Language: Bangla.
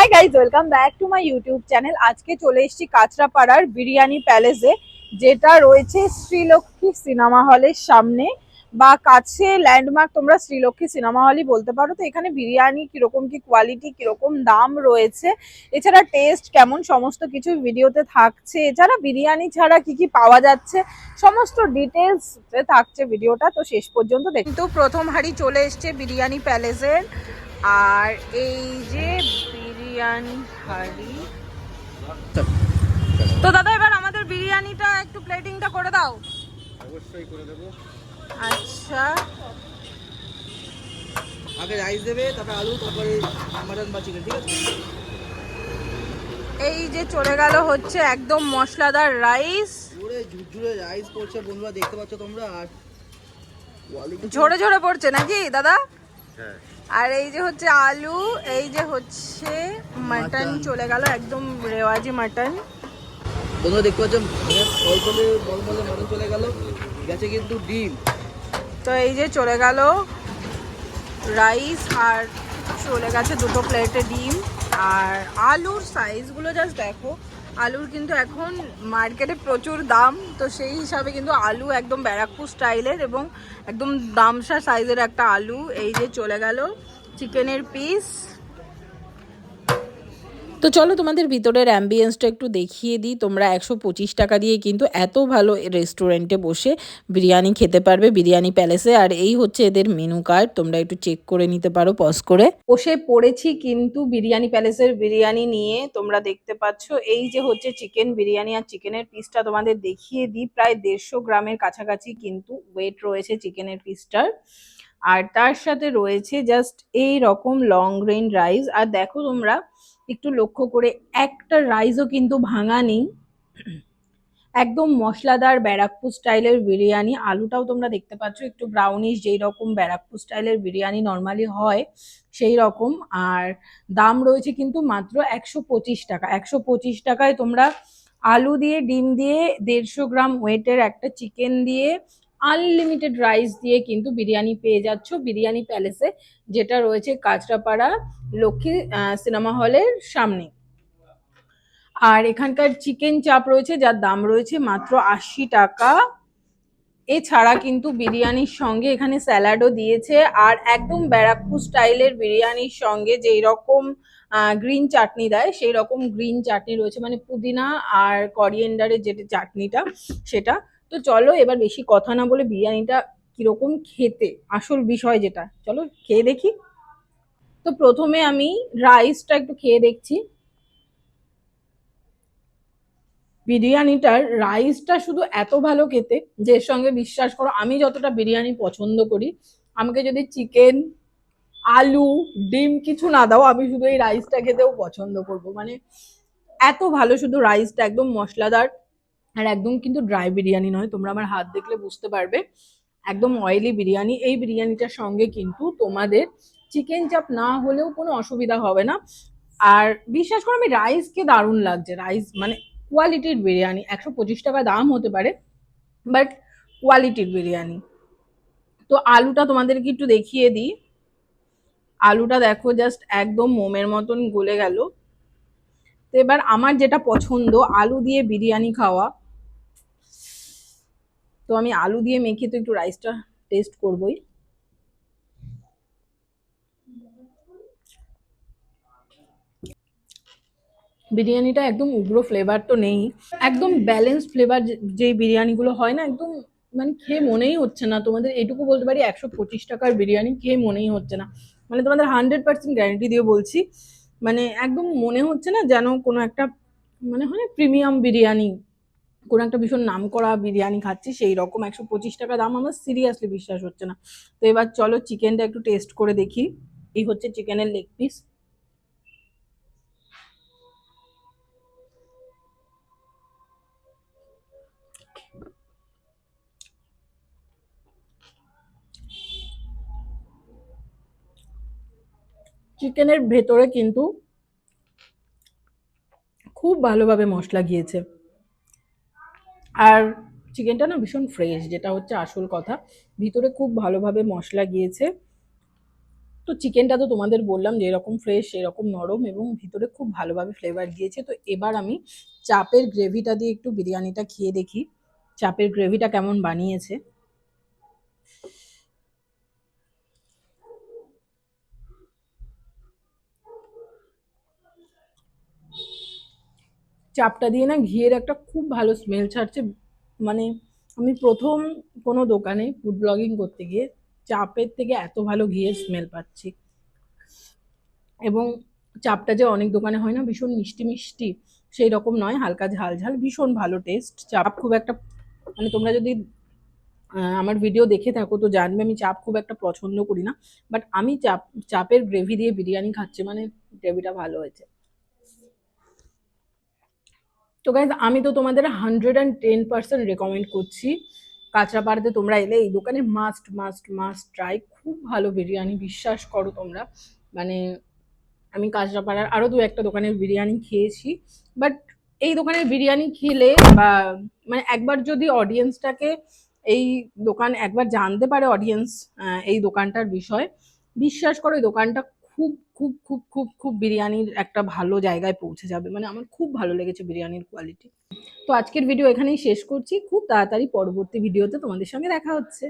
Hi guys, welcome back to my YouTube channel. আজকে চলে এসেছি কাঁচরাপাড়ার বিরিয়ানি প্যালেসে, যেটা রয়েছে শ্রীলক্ষ্মী সিনেমা হলের সামনে বা কাছে। ল্যান্ডমার্ক তোমরা শ্রীলক্ষ্মী সিনেমা হলই বলতে পারো। তো এখানে বিরিয়ানি কিরকম কি কোয়ালিটি, কিরকম দাম রয়েছে, এছাড়া টেস্ট কেমন, সমস্ত কিছু ভিডিওতে থাকছে। এছাড়া বিরিয়ানি ছাড়া কি কি পাওয়া যাচ্ছে সমস্ত ডিটেলস থাকছে ভিডিওটা, তো শেষ পর্যন্ত দেখো। কিন্তু প্রথম হাঁড়ি চলে এসছে বিরিয়ানি প্যালেসের। আর এই যে বিরিয়ানি হাঁড়ি, তো দাদা এবার আমাদের বিরিয়ানিটা একটু প্লেটিংটা করে দাও। অবশ্যই করে দেবো। আচ্ছা, আগে রাইস দেবে, তারপরে আলু, তারপরে মাটন বা চিকেন, ঠিক আছে? এই যে চলে গেল হচ্ছে একদম মশলাদার রাইস। পুরো ঝুরঝুরে রাইস পড়ছে বন্ধুরা, দেখতে পাচ্ছ তোমরা। আর ঝরে ঝরে পড়ছে নাকি দাদা? হ্যাঁ। আর এই যে হচ্ছে আলু, এই যে হচ্ছে মাটন চলে গেল, একদম রেওয়াজি মাটন। বন্ধুরা দেখতে পাচ্ছ, বলবলে বলবলে মাটন চলে গেল, গেছে কিন্তু ডিম। তো এই যে চলে গেল রাইস, আর চলে গেছে দুটো প্লেটে ডিম। আর আলুর সাইজগুলো জাস্ট দেখো। আলুর কিন্তু এখন মার্কেটে প্রচুর দাম, তো সেই হিসাবে কিন্তু আলু একদম ব্যারাকপুর স্টাইলের এবং একদম দামসা সাইজের একটা আলু। এই যে চলে গেল চিকেনের পিস। তো চলো তোমাদের ভিতরের অ্যাম্বিয়েন্সটা একটু দেখিয়ে দিই। তোমরা 125 টাকা দিয়ে কিন্তু এত ভালো রেস্টুরেন্টে বসে বিরিয়ানি খেতে পারবে বিরিয়ানি প্যালেসে। আর এই হচ্ছে এদের মেনু কার্ড, তোমরা একটু চেক করে নিতে পারো পজ করে। বসে পড়েছি কিন্তু বিরিয়ানি প্যালেসের বিরিয়ানি নিয়ে। তোমরা দেখতে পাচ্ছ এই যে হচ্ছে চিকেন বিরিয়ানি, আর চিকেনের পিসটা তোমাদের দেখিয়ে দিই। প্রায় 150 গ্রামের কাছাকাছি কিন্তু ওয়েট রয়েছে চিকেনের পিসটার। আর তার সাথে রয়েছে জাস্ট এই রকম লং গ্রেন রাইস। আর দেখো তোমরা একটু লক্ষ্য করে, একটা রাইসও কিন্তু ভাঙা নেই। একদম মশলাদার ব্যারাকপুর স্টাইলের বিরিয়ানি। আলুটাও তোমরা দেখতে পাচ্ছ একটু ব্রাউনিশ, যেই রকম ব্যারাকপুর স্টাইলের বিরিয়ানি নর্মালি হয় সেই রকম। আর দাম রয়েছে কিন্তু মাত্র 125 টাকা। 125 টাকায় তোমরা আলু দিয়ে, ডিম দিয়ে, 150 গ্রাম ওয়েটের একটা চিকেন দিয়ে, আনলিমিটেড রাইস দিয়ে কিন্তু বিরিয়ানি পেয়ে যাচ্ছ বিরিয়ানি প্যালেসে, যেটা রয়েছে কাঁচরাপাড়া লক্ষ্মী সিনেমা হলের সামনে। আর এখানকার চিকেন চাপ রয়েছে, যার দাম রয়েছে মাত্র 80 টাকা। এছাড়া কিন্তু বিরিয়ানির সঙ্গে এখানে স্যালাডও দিয়েছে। আর একদম ব্যারাকপুর স্টাইলের বিরিয়ানির সঙ্গে যেই রকম গ্রিন চাটনি দেয়, সেই রকম গ্রিন চাটনি রয়েছে, মানে পুদিনা আর করিয়েন্ডারের যেটা চাটনিটা সেটা। তো চলো এবার বেশি কথা না বলে বিরিয়ানিটা কিরকম খেতে, আসল বিষয় যেটা, চলো খেয়ে দেখি। তো প্রথমে আমি রাইসটা একটু খেয়ে দেখছি। বিরিয়ানিটার রাইসটা শুধু এত ভালো খেতে, যে সঙ্গে বিশ্বাস করো আমি যতটা বিরিয়ানি পছন্দ করি, আমাকে যদি চিকেন, আলু, ডিম কিছু না দাও, আমি শুধু এই রাইসটা খেতেও পছন্দ করব। মানে এত ভালো, শুধু রাইসটা একদম মশলাদার। আর একদম কিন্তু ড্রাই বিরিয়ানি নয়, তোমরা আমার হাত দেখলে বুঝতে পারবে একদম অয়েলি বিরিয়ানি। এই বিরিয়ানিটার সঙ্গে কিন্তু তোমাদের চিকেন চাপ না হলেও কোনো অসুবিধা হবে না। আর বিশ্বাস করো, আমি রাইসকে দারুণ লাগছে। রাইস মানে কোয়ালিটির বিরিয়ানি। 125 টাকা দাম হতে পারে, বাট কোয়ালিটির বিরিয়ানি। তো আলুটা তোমাদেরকে একটু দেখিয়ে দিই। আলুটা দেখো জাস্ট একদম মোমের মতন গলে গেল। তো এবার আমার যেটা পছন্দ আলু দিয়ে বিরিয়ানি খাওয়া, তো আমি আলু দিয়ে মেখে তো একটু রাইসটা টেস্ট করবই। বিরিয়ানিটা একদম উগ্র ফ্লেভার তো নেই, একদম ব্যালেন্স ফ্লেভার। যেই বিরিয়ানিগুলো হয় না, একদম মানে খেয়ে মনেই হচ্ছে না, তোমাদের এটুকু বলতে পারি 125 টাকার বিরিয়ানি খেয়ে মনেই হচ্ছে না। মানে তোমাদের 100% গ্যারান্টি দিয়ে বলছি, মানে একদম মনে হচ্ছে না যেন কোনো একটা, মানে হয় না প্রিমিয়াম বিরিয়ানি, কোনো একটা ভীষণ নাম করা বিরিয়ানি খাচ্ছি সেই রকম। 125 টাকা দাম আমার সিরিয়াসলি বিশ্বাস হচ্ছে না। তো এবার চলো চিকেনটা একটু টেস্ট করে দেখি। এই হচ্ছে চিকেনের লেগ পিস। চিকেনের ভেতরে কিন্তু খুব ভালোভাবে মশলা গিয়েছে। আর চিকেনটা না ভীষণ ফ্রেশ, যেটা হচ্ছে আসল কথা। ভিতরে খুব ভালোভাবে মশলা গিয়েছে। তো চিকেনটা তো তোমাদের বললাম যে এরকম ফ্রেশ, এরকম নরম এবং ভিতরে খুব ভালোভাবে ফ্লেভার দিয়েছে। তো এবার আমি চাপের গ্রেভিটা দিয়ে একটু বিরিয়ানিটা খেয়ে দেখি চাপের গ্রেভিটা কেমন বানিয়েছে। চাপটা দিয়ে না ঘিয়ের একটা খুব ভালো স্মেল ছাড়ছে। মানে আমি প্রথম কোনো দোকানে ফুড ব্লগিং করতে গিয়ে চাপের থেকে এত ভালো ঘিয়ের স্মেল পাচ্ছি। এবং চাপটা যে অনেক দোকানে হয় না ভীষণ মিষ্টি মিষ্টি, সেই রকম নয়, হালকা ঝাল ঝাল, ভীষণ ভালো টেস্ট। চাপ খুব একটা মানে তোমরা যদি আমার ভিডিও দেখে থাকো তো জানবে আমি চাপ খুব একটা পছন্দ করি না, বাট আমি চাপের গ্রেভি দিয়ে বিরিয়ানি খাচ্ছি মানে গ্রেভিটা ভালো হয়েছে। তো গাইজ আমি তো তোমাদের 110% রেকমেন্ড করছি, কাঁচরাপাড়াতে তোমরা এলে এই দোকানে মাস্ট মাস্ট মাস্ট ট্রাই, খুব ভালো বিরিয়ানি, বিশ্বাস করো তোমরা। মানে আমি কাঁচরাপাড়ার আরও দু একটা দোকানের বিরিয়ানি খেয়েছি, বাট এই দোকানের বিরিয়ানি খেলে বা মানে একবার যদি অডিয়েন্সটাকে এই দোকান একবার জানতে পারে অডিয়েন্স এই দোকানটার বিষয়, বিশ্বাস করো এই দোকানটা খুব খুব খুব খুব খুব বিরিয়ানির একটা ভালো জায়গায় পৌঁছে যাবে। মানে আমার খুব ভালো লেগেছে বিরিয়ানির কোয়ালিটি। তো আজকের ভিডিও এখানেই শেষ করছি, খুব তাড়াতাড়ি পরবর্তী ভিডিওতে তোমাদের সঙ্গে দেখা হচ্ছে।